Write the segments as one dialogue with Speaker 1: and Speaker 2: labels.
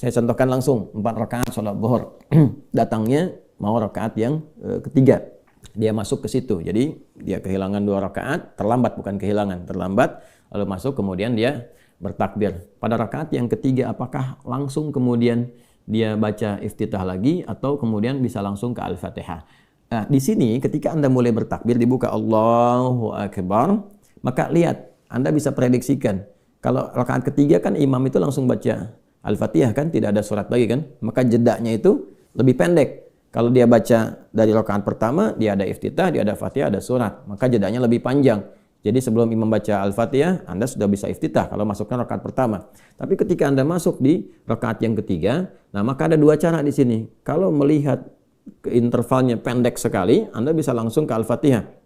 Speaker 1: Saya contohkan langsung 4 rakaat sholat zuhur. Datangnya mau rakaat yang ketiga. Dia masuk ke situ. Jadi dia kehilangan 2 rakaat, terlambat, bukan kehilangan, terlambat, lalu masuk kemudian dia bertakbir. Pada rakaat yang ketiga apakah langsung kemudian dia baca iftitah lagi atau kemudian bisa langsung ke Al-Fatihah? Nah, di sini ketika Anda mulai bertakbir dibuka Allahu Akbar, maka lihat, Anda bisa prediksikan. Kalau rakaat ketiga kan imam itu langsung baca Al-Fatihah kan, tidak ada surat lagi kan, maka jedanya itu lebih pendek. Kalau dia baca dari rakaat pertama, dia ada iftitah, dia ada Fatihah, ada surat, maka jedanya lebih panjang. Jadi sebelum imam baca Al-Fatihah, Anda sudah bisa iftitah kalau masukkan rakaat pertama. Tapi ketika Anda masuk di rakaat yang ketiga, nah maka ada 2 cara di sini. Kalau melihat intervalnya pendek sekali, Anda bisa langsung ke Al-Fatihah.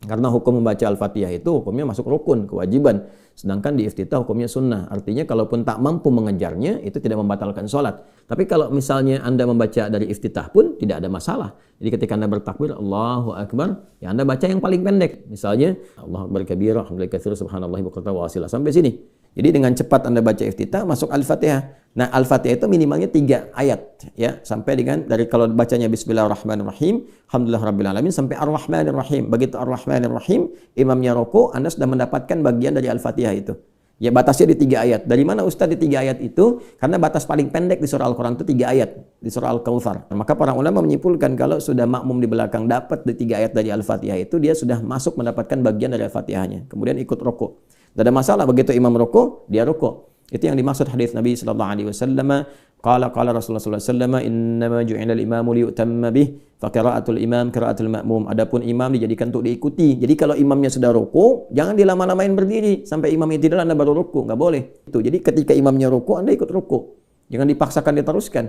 Speaker 1: Karena hukum membaca Al-Fatihah itu hukumnya masuk rukun, kewajiban. Sedangkan di iftitah hukumnya sunnah. Artinya kalaupun tak mampu mengejarnya, itu tidak membatalkan sholat. Tapi kalau misalnya Anda membaca dari iftitah pun tidak ada masalah. Jadi ketika Anda bertakbir, Allahu Akbar, ya Anda baca yang paling pendek. Misalnya, Allahu Akbar kabira, alhamdulillah katsira, subhanallah bukratan wa asila. Sampai sini. Jadi dengan cepat Anda baca iftitah, masuk Al-Fatihah. Nah, Al-Fatihah itu minimalnya 3 ayat. Ya, sampai dengan, dari kalau bacanya Bismillahirrahmanirrahim, Alhamdulillahirrabbilalamin, sampai Ar-Rahmanirrahim. Begitu Ar-Rahmanirrahim, imamnya rukuk, Anda sudah mendapatkan bagian dari Al-Fatihah itu. Ya, batasnya di 3 ayat. Dari mana Ustaz di 3 ayat itu? Karena batas paling pendek di surah Al-Quran itu 3 ayat. Di surah Al-Kautsar. Nah, maka para ulama menyimpulkan kalau sudah makmum di belakang dapat di 3 ayat dari Al-Fatihah itu, dia sudah masuk mendapatkan bagian dari Al-Fatihahnya. Kemudian ikut rukuk. Tidak ada masalah, begitu imam rukuk, dia rukuk. Itu yang dimaksud hadis Nabi sallallahu alaihi wasallam, qala Rasulullah sallallahu alaihi wasallam, innama ju'ila al-imamu liyutamma bih, fa qira'atul imam qira'atul ma'mum. Adapun imam dijadikan untuk diikuti. Jadi kalau imamnya sudah rukuk, jangan dilama-lamain berdiri sampai imam itu Anda baru rukuk, enggak boleh. Itu. Jadi ketika imamnya rukuk, Anda ikut rukuk. Jangan dipaksakan diteruskan.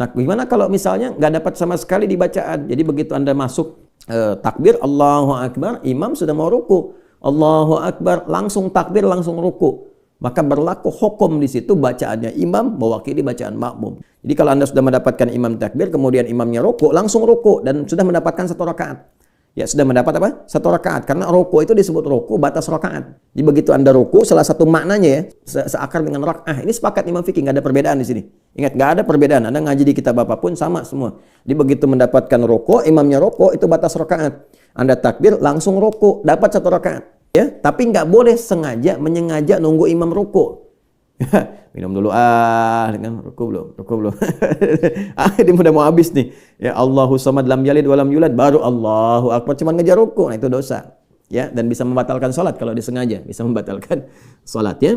Speaker 1: Nah, gimana kalau misalnya enggak dapat sama sekali di bacaan? Jadi begitu Anda masuk takbir Allahu Akbar, imam sudah mau rukuk. Allahu Akbar, langsung takbir, langsung ruku. Maka berlaku hukum di situ bacaannya imam mewakili bacaan makmum. Jadi kalau Anda sudah mendapatkan imam takbir, kemudian imamnya ruku, langsung ruku dan sudah mendapatkan 1 rakaat. Ya, sudah mendapat apa? 1 rakaat. Karena ruku itu disebut ruku batas rakaat. Jadi begitu Anda ruku, salah satu maknanya ya, seakar dengan rakaat. Ini sepakat imam fikih, nggak ada perbedaan di sini. Ingat, nggak ada perbedaan. Anda ngaji di kitab apapun sama semua. Jadi begitu mendapatkan ruku, imamnya ruku, itu batas rakaat. Anda takbir, langsung ruku, dapat 1 rakaat. Ya, tapi nggak boleh menyengaja nunggu imam ruku. Minum dulu dengan ruku belum. Ini udah mau habis nih. Ya, Allahu samad lam yalid walam yulad, baru Allahu akbar cuma ngejar ruku. Nah, itu dosa. Ya, dan bisa membatalkan salat kalau disengaja, bisa membatalkan salat ya.